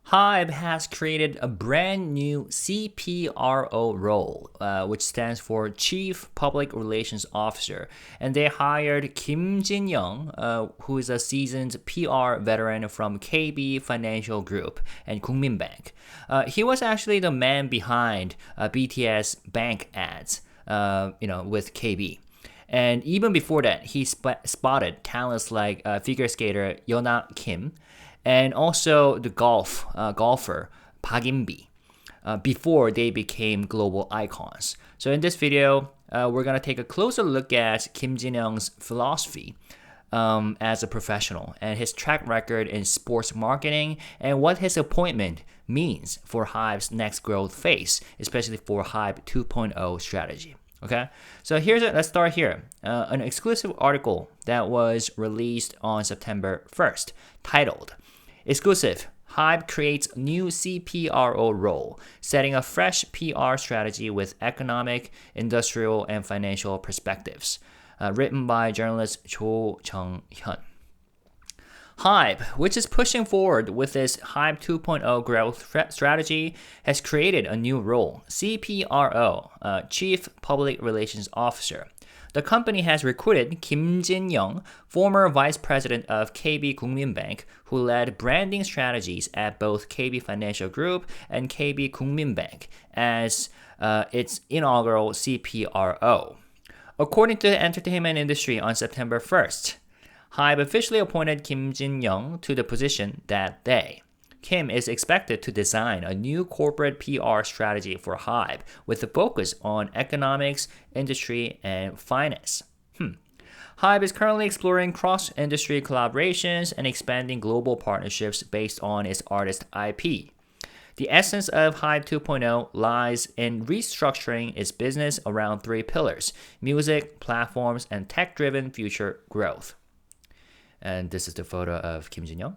Hive has created a brand new CPRO role, which stands for Chief Public Relations Officer, and they hired Kim Jin-young, who is a seasoned PR veteran from KB Financial Group and Kookmin Bank. He was actually the man behind BTS bank ads, with KB. And even before that, he spotted talents like figure skater Yuna Kim, and also the golfer Inbee, before they became global icons. So in this video, we're going to take a closer look at Kim Jin-young's philosophy as a professional and his track record in sports marketing and what his appointment means for Hive's next growth phase, especially for HYBE 2.0 strategy. Okay, so let's start here. An exclusive article that was released on September 1st, titled Exclusive, HYBE creates new CPRO role, setting a fresh PR strategy with economic, industrial, and financial perspectives. Written by journalist Cho Jung-hyun. Hive, which is pushing forward with its HYBE 2.0 growth strategy, has created a new role, CPRO, Chief Public Relations Officer. The company has recruited Kim Jin-young, former vice president of KB Kookmin Bank, who led branding strategies at both KB Financial Group and KB Kookmin Bank, as its inaugural CPRO. According to the entertainment industry on September 1st, Hive officially appointed Kim Jin-young to the position that day. Kim is expected to design a new corporate PR strategy for Hive with a focus on economics, industry, and finance. Hive is currently exploring cross-industry collaborations and expanding global partnerships based on its artist IP. The essence of HYBE 2.0 lies in restructuring its business around three pillars: music, platforms, and tech-driven future growth. And this is the photo of Kim Jin-young.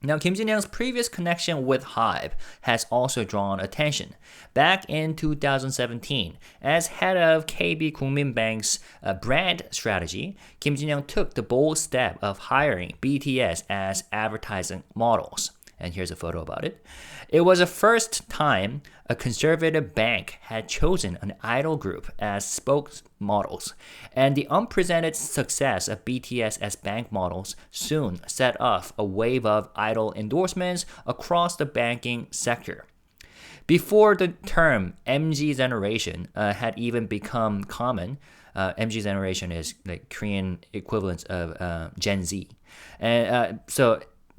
Now, Kim Jin-young's previous connection with Hive has also drawn attention. Back in 2017, as head of KB Kookmin Bank's brand strategy, Kim Jin-young took the bold step of hiring BTS as advertising models. And here's a photo about it. It was the first time a conservative bank had chosen an idol group as spokesmodels, and the unprecedented success of BTS as bank models soon set off a wave of idol endorsements across the banking sector. Before the term MG generation had even become common, MG generation is like Korean equivalent of Gen Z, and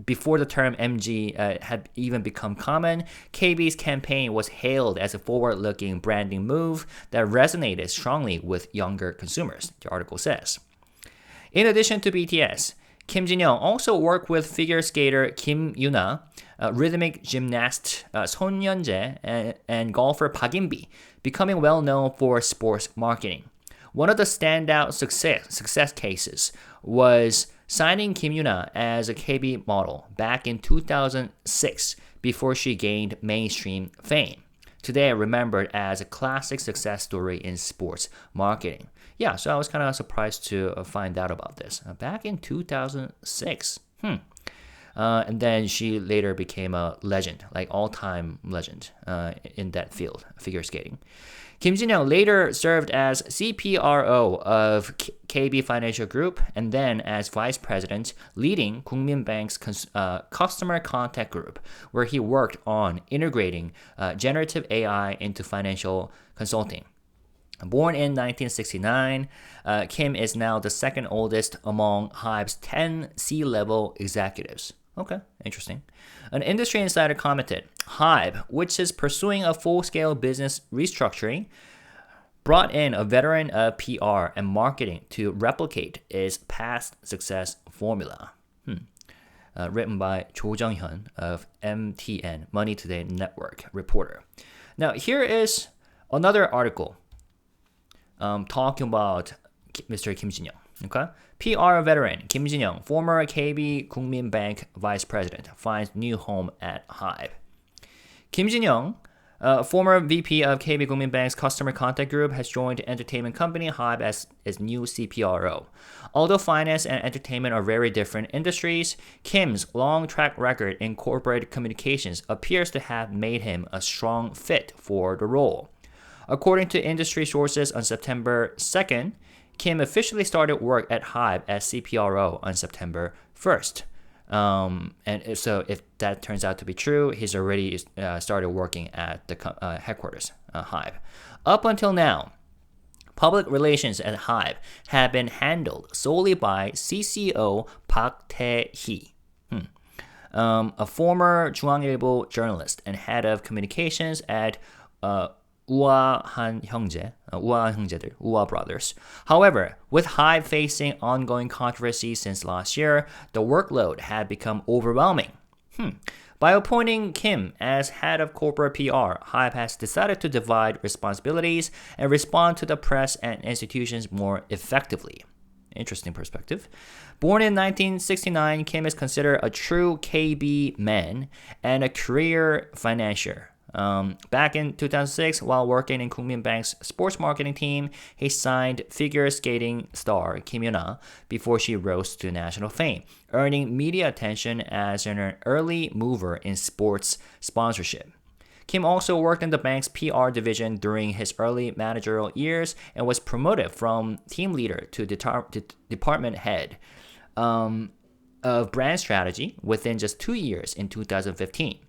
before the term MG had even become common, KB's campaign was hailed as a forward-looking branding move that resonated strongly with younger consumers, the article says. In addition to BTS, Kim Jin-young also worked with figure skater Kim Yuna, rhythmic gymnast Son Yeon-jae, and golfer Inbee, becoming well-known for sports marketing. One of the standout success cases was signing Kim Yuna as a KB model back in 2006 before she gained mainstream fame. Today remembered as a classic success story in sports marketing. Yeah, so I was kind of surprised to find out about this. Back in 2006. And then she later became a legend, like all-time legend in that field, figure skating. Kim Jin-young later served as CPRO of KB Financial Group and then as vice president leading Kookmin Bank's customer contact group, where he worked on integrating generative AI into financial consulting. Born in 1969, Kim is now the second oldest among Hive's 10 C-level executives. Okay, interesting. An industry insider commented, Hive, which is pursuing a full-scale business restructuring, brought in a veteran of PR and marketing to replicate its past success formula. Written by Cho Jung-hyun of MTN, Money Today Network reporter. Now, here is another article talking about Mr. Kim Jin-young. Okay, PR veteran Kim Jin-young, former KB Kookmin Bank vice president, finds new home at Hive. Kim Jin-young Former VP of KB Kookmin Bank's Customer Contact Group has joined entertainment company Hive as its new CPRO. Although finance and entertainment are very different industries, Kim's long track record in corporate communications appears to have made him a strong fit for the role. According to industry sources, on September 2nd, Kim officially started work at Hive as CPRO on September 1st. So if that turns out to be true, he's already started working at the headquarters, Hive. Up until now, public relations at Hive have been handled solely by CCO Park Tae-hee, a former 중앙일보 journalist and head of communications at 우아 Brothers. However, with Hive facing ongoing controversy since last year, the workload had become overwhelming. By appointing Kim as head of corporate PR, Hive has decided to divide responsibilities and respond to the press and institutions more effectively. Interesting perspective. Born in 1969, Kim is considered a true KB man and a career financier. Back in 2006, while working in Kookmin Bank's sports marketing team, he signed figure skating star Kim Yuna before she rose to national fame, earning media attention as an early mover in sports sponsorship. Kim also worked in the bank's PR division during his early managerial years and was promoted from team leader to department head of brand strategy within just 2 years in 2015.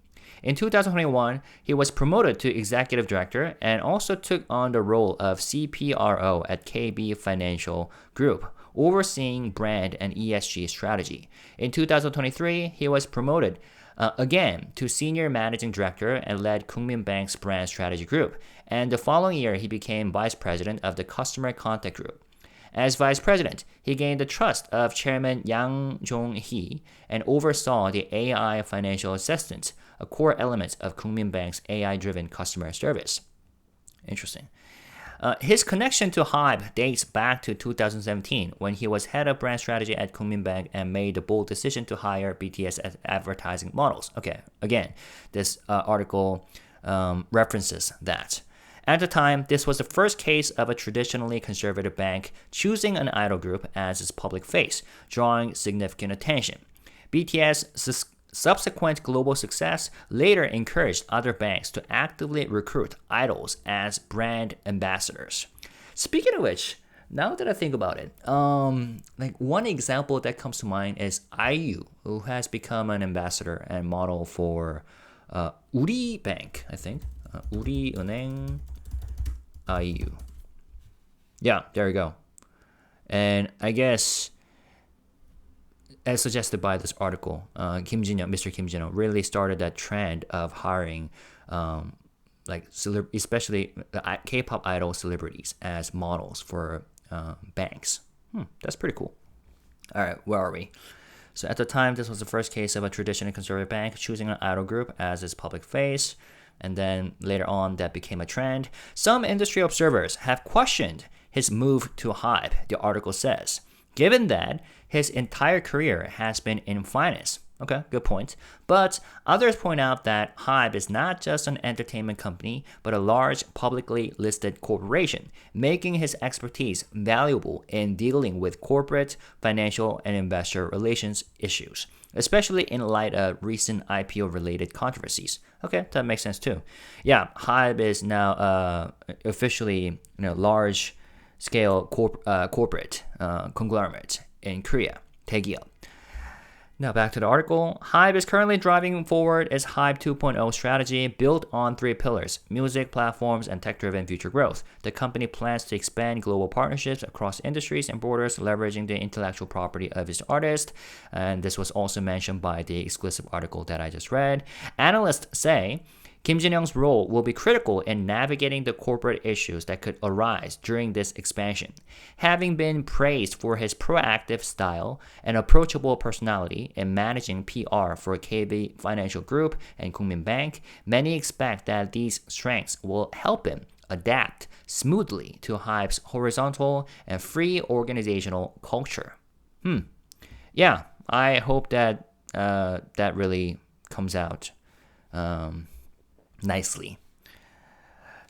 In 2021, he was promoted to executive director and also took on the role of CPRO at KB Financial Group, overseeing brand and ESG strategy. In 2023, he was promoted again to senior managing director and led Kookmin Bank's brand strategy group. And the following year, he became vice president of the customer contact group. As vice president, he gained the trust of Chairman Yang Jong-hee and oversaw the AI financial assistant, a core element of Kookmin Bank's AI-driven customer service. Interesting. His connection to Hive dates back to 2017 when he was head of brand strategy at Kookmin Bank and made the bold decision to hire BTS as advertising models. Okay, again, this article references that. At the time, this was the first case of a traditionally conservative bank choosing an idol group as its public face, drawing significant attention. BTS' subsequent global success later encouraged other banks to actively recruit idols as brand ambassadors. Speaking of which, now that I think about it, like one example that comes to mind is IU, who has become an ambassador and model for 우리 Bank, I think. 우리은행 IU. Yeah, there you go. And I guess, as suggested by this article, Kim Jin-young, Mr. Kim Jin-young, really started that trend of hiring, especially K-pop idol celebrities as models for banks. That's pretty cool. All right, where are we? So at the time, this was the first case of a traditionally conservative bank choosing an idol group as its public face. And then later on, that became a trend. Some industry observers have questioned his move to Hive, the article says, given that his entire career has been in finance. Okay, good point. But others point out that Hive is not just an entertainment company, but a large publicly listed corporation, making his expertise valuable in dealing with corporate, financial, and investor relations issues, especially in light of recent IPO-related controversies. Okay, that makes sense too. Yeah, Hive is now officially large-scale corporate conglomerate in Korea, 대기업. Now back to the article. Hive is currently driving forward its Hive 2.0 strategy built on 3 pillars: music, platforms, and tech-driven future growth. The company plans to expand global partnerships across industries and borders, leveraging the intellectual property of its artists. And this was also mentioned by the exclusive article that I just read. Analysts say Kim Jin-young's role will be critical in navigating the corporate issues that could arise during this expansion. Having been praised for his proactive style and approachable personality in managing PR for KB Financial Group and Kookmin Bank, many expect that these strengths will help him adapt smoothly to Hive's horizontal and free organizational culture. Yeah, I hope that that really comes out nicely.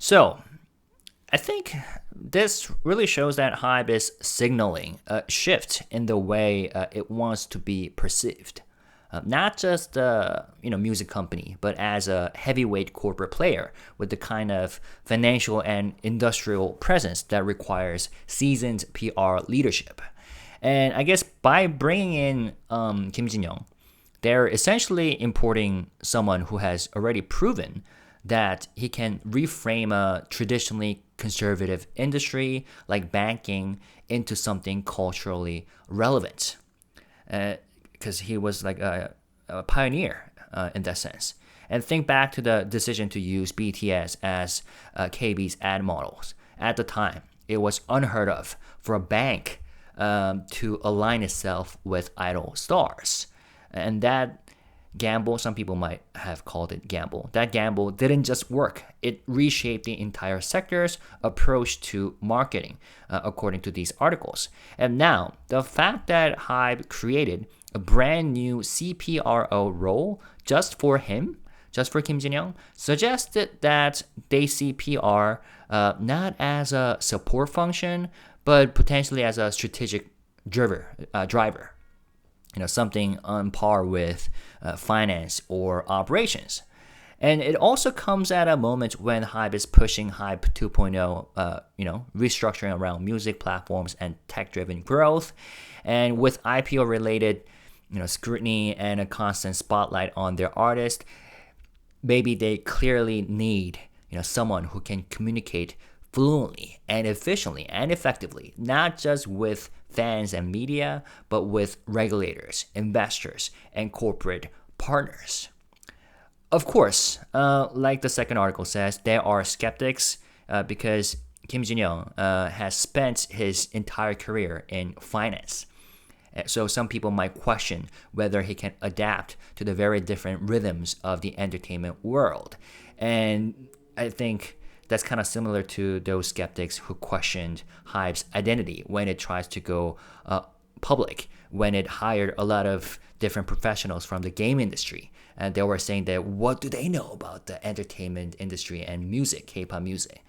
So I think this really shows that Hive is signaling a shift in the way it wants to be perceived. Not just a music company, but as a heavyweight corporate player with the kind of financial and industrial presence that requires seasoned PR leadership. And I guess by bringing in Kim Jin-young, they're essentially importing someone who has already proven that he can reframe a traditionally conservative industry like banking into something culturally relevant. Because he was like a pioneer in that sense. And think back to the decision to use BTS as KB's ad models. At the time, it was unheard of for a bank to align itself with idol stars. And that gamble, some people might have called it gamble. That gamble didn't just work. It reshaped the entire sector's approach to marketing, according to these articles. And now, the fact that Hive created a brand new CPRO role just for him, just for Kim Jin-young, suggested that they see PR not as a support function, but potentially as a strategic driver. Something on par with finance or operations. And it also comes at a moment when Hive is pushing Hive 2.0, restructuring around music platforms and tech-driven growth. And with IPO-related, scrutiny and a constant spotlight on their artist, maybe they clearly need, someone who can communicate fluently and efficiently and effectively, not just with fans and media, but with regulators, investors, and corporate partners. Of course, like the second article says, there are skeptics because Kim Jin-young has spent his entire career in finance. So some people might question whether he can adapt to the very different rhythms of the entertainment world. And I think that's kind of similar to those skeptics who questioned Hive's identity when it tries to go public, when it hired a lot of different professionals from the game industry. And they were saying that what do they know about the entertainment industry and music, K-pop music?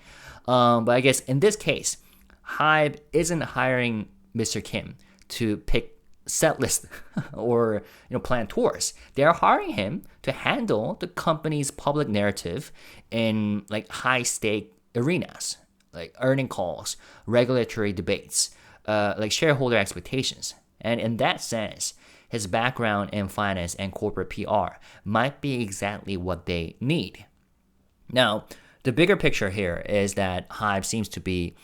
But I guess in this case, Hive isn't hiring Mr. Kim to pick set list or plan tours. They're hiring him to handle the company's public narrative in like high stake arenas, like earning calls, regulatory debates, like shareholder expectations. And in that sense, his background in finance and corporate PR might be exactly what they need. Now, the bigger picture here is that Hive seems to be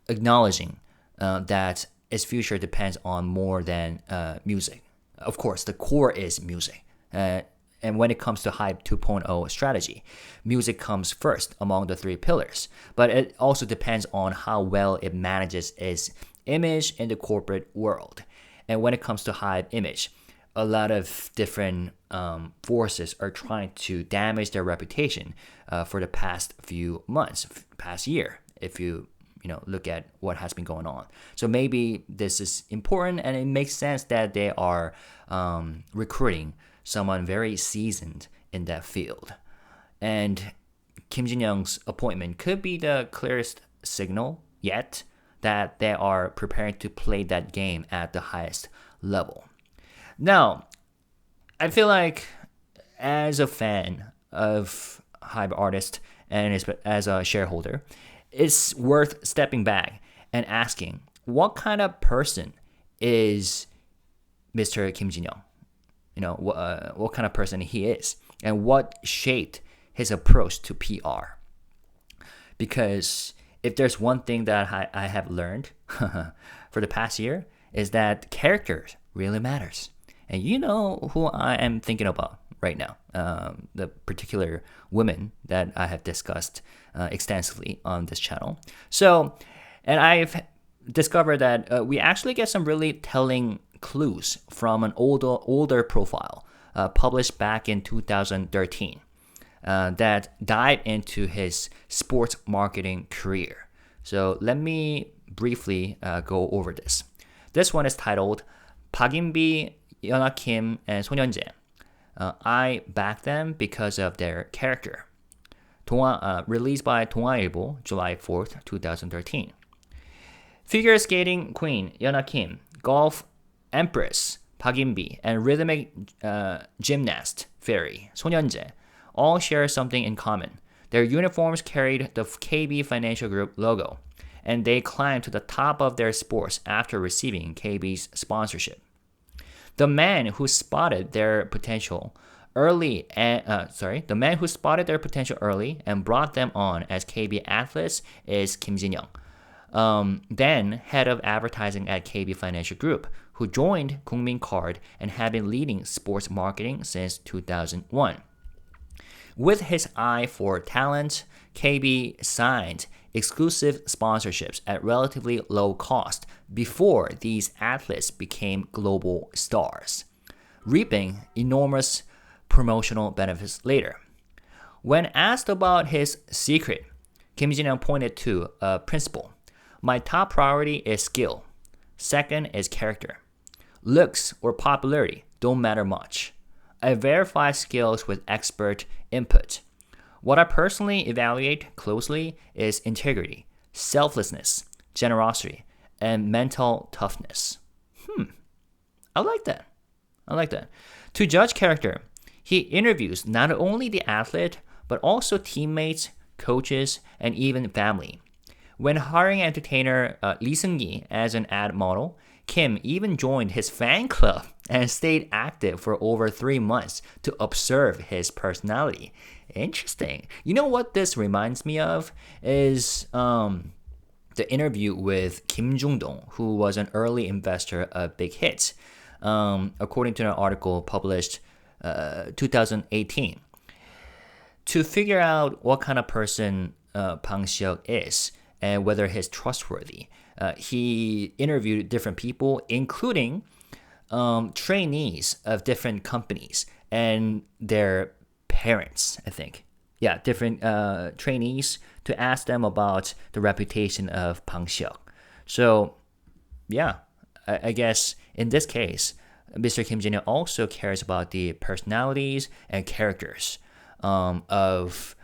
acknowledging that its future depends on more than music. Of course, the core is music. And when it comes to Hive 2.0 strategy, music comes first among the three pillars. But it also depends on how well it manages its image in the corporate world. And when it comes to Hive image, a lot of different forces are trying to damage their reputation for the past few months, past year, if you look at what has been going on. So maybe this is important, and it makes sense that they are recruiting someone very seasoned in that field. And Kim Jin-young's appointment could be the clearest signal yet that they are preparing to play that game at the highest level. Now, I feel like as a fan of Hive artist and as a shareholder, it's worth stepping back and asking, what kind of person is Mr. Kim Jin-young? What kind of person he is, and what shaped his approach to PR. Because if there's one thing that I have learned for the past year, is that characters really matters. And you know who I am thinking about right now, the particular women that I have discussed extensively on this channel. So, and I've discovered that we actually get some really telling clues from an older profile published back in 2013 that dive into his sports marketing career. So let me briefly go over this. This one is titled Inbee, Yuna, and 소년제. I back them because of their character. released by 동아일보, July 4th, 2013. Figure skating queen Yuna Kim, golf empress Park Inbee, and rhythmic gymnast fairy 소년제 all share something in common. Their uniforms carried the KB Financial Group logo, and they climbed to the top of their sports after receiving KB's sponsorship. The man who spotted their potential early and brought them on as KB athletes is Kim Jin-young, then head of advertising at KB Financial Group, who joined Kookmin Card and had been leading sports marketing since 2001. With his eye for talent, KB signed exclusive sponsorships at relatively low cost before these athletes became global stars, reaping enormous promotional benefits later. When asked about his secret, Kim Jin-young pointed to a principle. My top priority is skill. Second is character. Looks or popularity don't matter much. I verify skills with expert input. What I personally evaluate closely is integrity, selflessness, generosity, and mental toughness. I like that. To judge character, he interviews not only the athlete, but also teammates, coaches, and even family. When hiring entertainer Lee Seung-gi as an ad model, Kim even joined his fan club and stayed active for over 3 months to observe his personality. Interesting. You know what this reminds me of is the interview with Kim Jong-dong, who was an early investor of Big Hit, according to an article published 2018. To figure out what kind of person Bang Seok is and whether he's trustworthy, he interviewed different people, including trainees of different companies and their parents, I think. Yeah, different trainees to ask them about the reputation of Bang Seok. So, yeah, I guess in this case, Mr. Kim Jin-young also cares about the personalities and characters of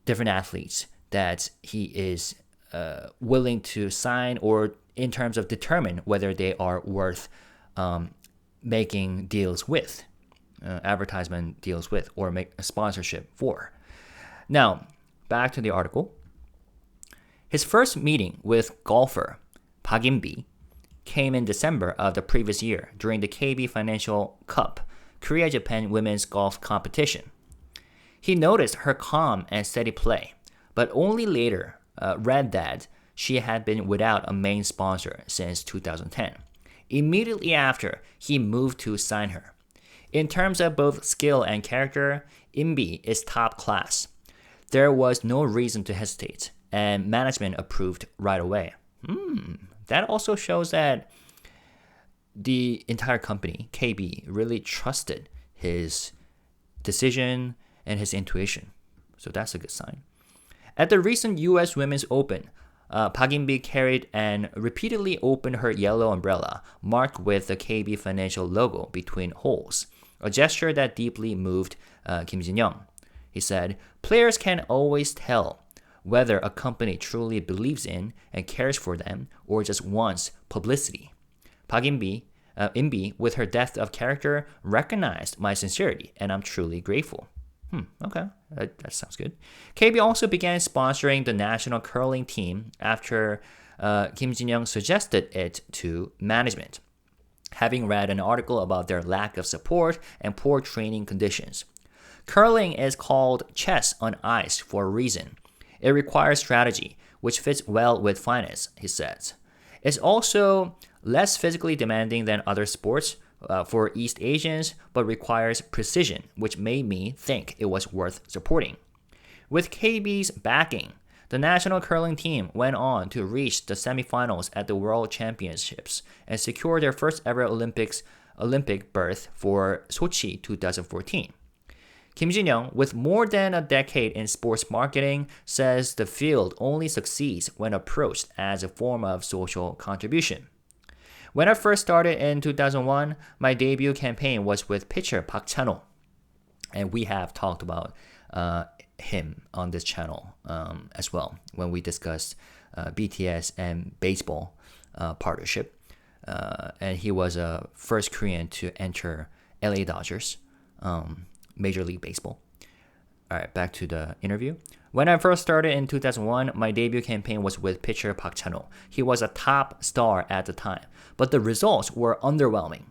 different athletes that he is willing to sign, or in terms of determine whether they are worth making deals with, advertisement deals with, or make a sponsorship for. Now, back to the article. His first meeting with golfer Park Inbee came in December of the previous year during the KB Financial Cup, Korea-Japan women's golf competition. He noticed her calm and steady play, but only later read that she had been without a main sponsor since 2010. Immediately after, he moved to sign her. In terms of both skill and character, Inbee is top class. There was no reason to hesitate, and management approved right away. That also shows that the entire company, KB, really trusted his decision and his intuition. So that's a good sign. At the recent US Women's Open, Park Inbee carried and repeatedly opened her yellow umbrella, marked with the KB Financial logo between holes, a gesture that deeply moved Kim Jin-young. He said, "Players can always tell whether a company truly believes in and cares for them or just wants publicity. Park Inbee, with her depth of character, recognized my sincerity, and I'm truly grateful." Okay, that sounds good. KB also began sponsoring the national curling team after Kim Jin-young suggested it to management, having read an article about their lack of support and poor training conditions. Curling is called chess on ice for a reason. It requires strategy, which fits well with finance, he says. It's also less physically demanding than other sports for East Asians, but requires precision, which made me think it was worth supporting. With KB's backing, the national curling team went on to reach the semifinals at the World Championships and secure their first ever Olympic berth for Sochi 2014. Kim Jin-young, with more than a decade in sports marketing, says the field only succeeds when approached as a form of social contribution. When I first started in 2001, my debut campaign was with pitcher Park Chan-ho, and we have talked about him on this channel as well when we discussed BTS and baseball partnership. And he was a first Korean to enter LA Dodgers, Major League Baseball. All right, back to the interview. When I first started in 2001, my debut campaign was with pitcher Park Chan-ho. He was a top star at the time, but the results were underwhelming.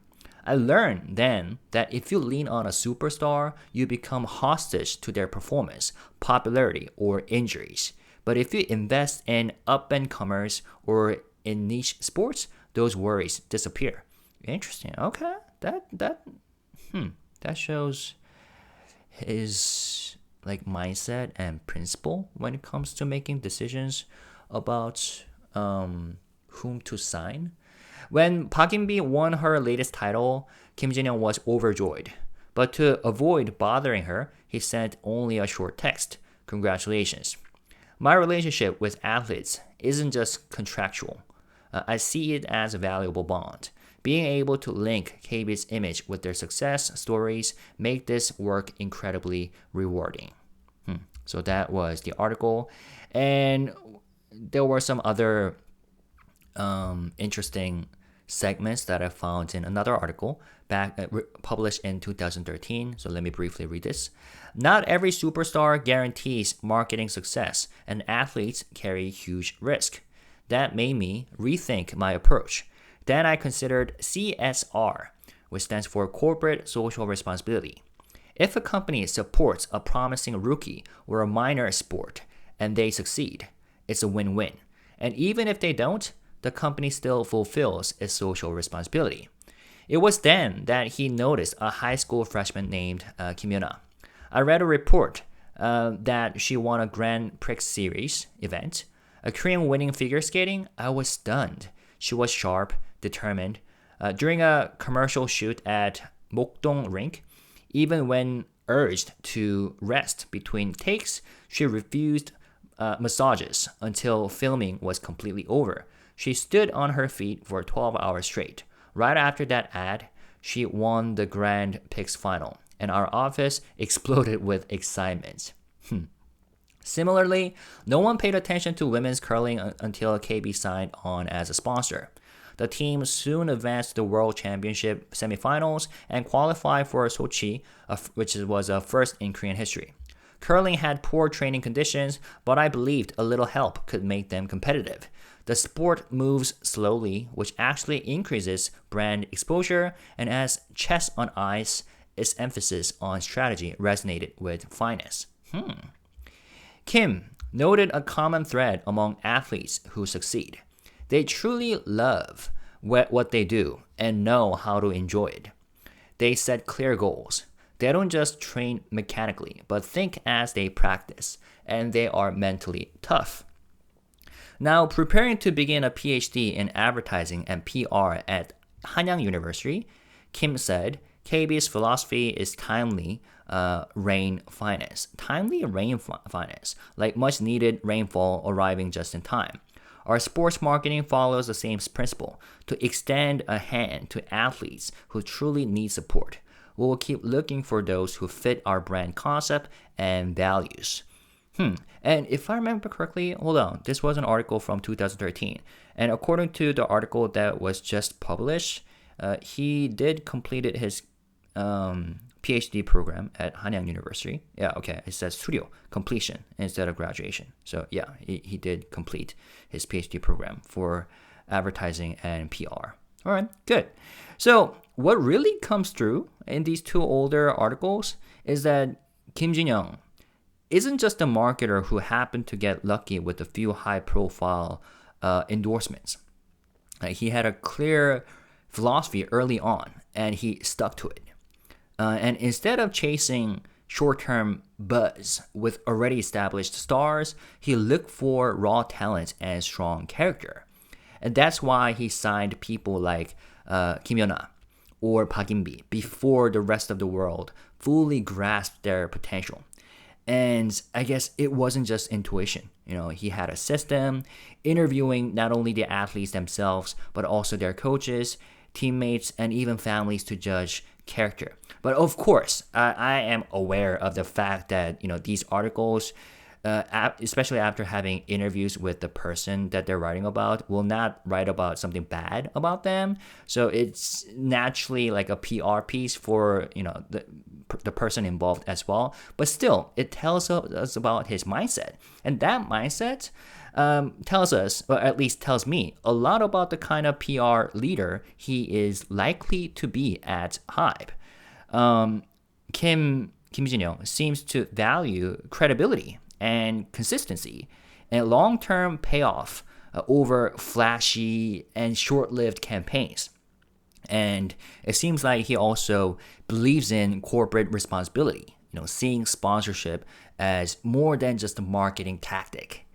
I learned then that if you lean on a superstar, you become hostage to their performance, popularity, or injuries. But if you invest in up-and-comers or in niche sports, those worries disappear. Interesting. Okay, that shows his mindset and principle when it comes to making decisions about whom to sign. When Park Inbee won her latest title, Kim Jin-young was overjoyed. But to avoid bothering her, he sent only a short text. Congratulations. My relationship with athletes isn't just contractual. I see it as a valuable bond. Being able to link KB's image with their success stories make this work incredibly rewarding. So that was the article. And there were some other interesting segments that I found in another article published in 2013. So let me briefly read this. Not every superstar guarantees marketing success, and athletes carry huge risk. That made me rethink my approach. Then I considered CSR, which stands for Corporate Social Responsibility. If a company supports a promising rookie or a minor sport and they succeed, it's a win-win. And even if they don't, the company still fulfills its social responsibility. It was then that he noticed a high school freshman named Kim Yuna. I read a report that she won a Grand Prix Series event. A Korean winning figure skating, I was stunned. She was sharp, determined. During a commercial shoot at Mokdong Rink, even when urged to rest between takes, she refused massages until filming was completely over. She stood on her feet for 12 hours straight. Right after that ad, she won the Grand Prix final, and our office exploded with excitement. Similarly, no one paid attention to women's curling until KB signed on as a sponsor. The team soon advanced to the World Championship semifinals and qualified for Sochi, which was a first in Korean history. Curling had poor training conditions, but I believed a little help could make them competitive. The sport moves slowly, which actually increases brand exposure, and as chess on ice, its emphasis on strategy resonated with finance. Kim noted a common thread among athletes who succeed. They truly love what they do and know how to enjoy it. They set clear goals. They don't just train mechanically, but think as they practice, and they are mentally tough. Now, preparing to begin a PhD in advertising and PR at Hanyang University, Kim said, KB's philosophy is timely rain finance. Timely rain finance, like much needed rainfall arriving just in time. Our sports marketing follows the same principle, to extend a hand to athletes who truly need support. We will keep looking for those who fit our brand concept and values. And if I remember correctly, hold on, this was an article from 2013. And according to the article that was just published, he did completed his PhD program at Hanyang University. Yeah, okay, it says studio completion instead of graduation. So yeah, he did complete his PhD program for advertising and PR. All right, good. So what really comes through in these two older articles is that Kim Jin-young isn't just a marketer who happened to get lucky with a few high-profile endorsements. He had a clear philosophy early on, and he stuck to it. And instead of chasing short-term buzz with already established stars, he looked for raw talent and strong character. And that's why he signed people like Kim Yuna or Park Inbee before the rest of the world fully grasped their potential. And I guess it wasn't just intuition. He had a system, interviewing not only the athletes themselves, but also their coaches, teammates, and even families to judge character. But of course, I am aware of the fact that these articles, especially after having interviews with the person that they're writing about, will not write about something bad about them. So it's naturally like a PR piece for the person involved as well. But still, it tells us about his mindset, and that mindset tells us, or at least tells me, a lot about the kind of PR leader he is likely to be at HYBE. Kim Jin-young seems to value credibility and consistency and long-term payoff over flashy and short-lived campaigns. And it seems like he also believes in corporate responsibility, seeing sponsorship as more than just a marketing tactic.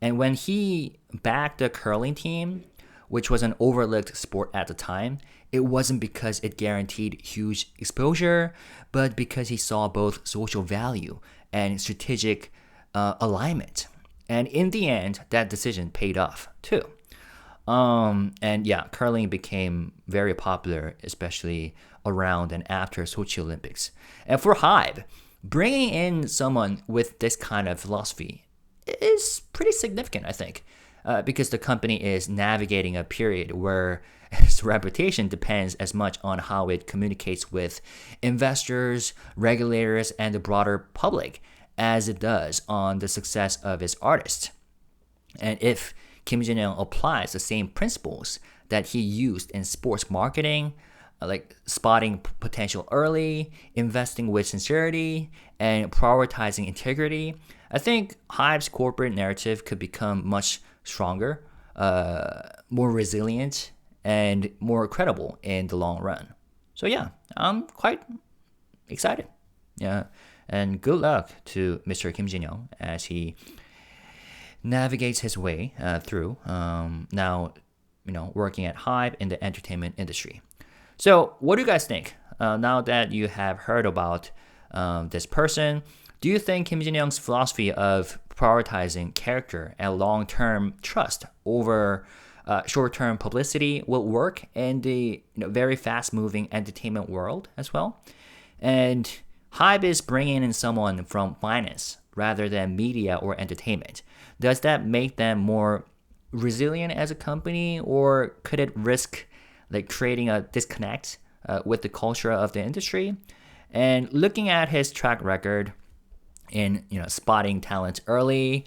And when he backed the curling team, which was an overlooked sport at the time, it wasn't because it guaranteed huge exposure, but because he saw both social value and strategic alignment. And in the end, that decision paid off too. And yeah, curling became very popular, especially around and after Sochi Olympics. And for HYBE, bringing in someone with this kind of philosophy is pretty significant, I think, because the company is navigating a period where its reputation depends as much on how it communicates with investors, regulators, and the broader public as it does on the success of its artists. And if Kim Jin-young applies the same principles that he used in sports marketing, like spotting potential early, investing with sincerity, and prioritizing integrity, I think HYBE's corporate narrative could become much stronger, more resilient, and more credible in the long run. So yeah, I'm quite excited. Yeah, and good luck to Mr. Kim Jin-young as he navigates his way through now, working at HYBE in the entertainment industry. So, what do you guys think? Now that you have heard about this person, do you think Kim Jin-young's philosophy of prioritizing character and long-term trust over short-term publicity will work in the very fast-moving entertainment world as well? And HYBE is bringing in someone from finance rather than media or entertainment. Does that make them more resilient as a company, or could it risk creating a disconnect with the culture of the industry? And looking at his track record in spotting talent early,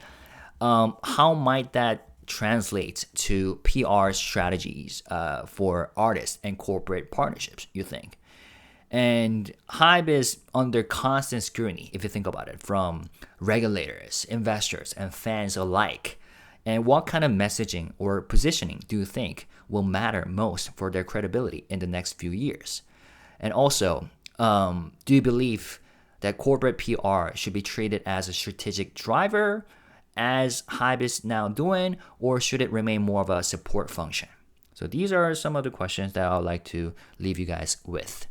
how might that translate to PR strategies for artists and corporate partnerships, you think? And HYBE is under constant scrutiny, if you think about it, from regulators, investors, and fans alike. And what kind of messaging or positioning do you think will matter most for their credibility in the next few years? And also, do you believe that corporate PR should be treated as a strategic driver, as HYBE is now doing, or should it remain more of a support function? So these are some of the questions that I would like to leave you guys with.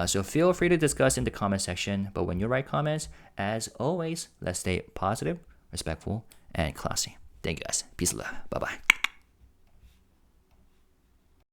So feel free to discuss in the comment section. But when you write comments, as always, let's stay positive, respectful, and classy. Thank you guys. Peace and love. Bye-bye.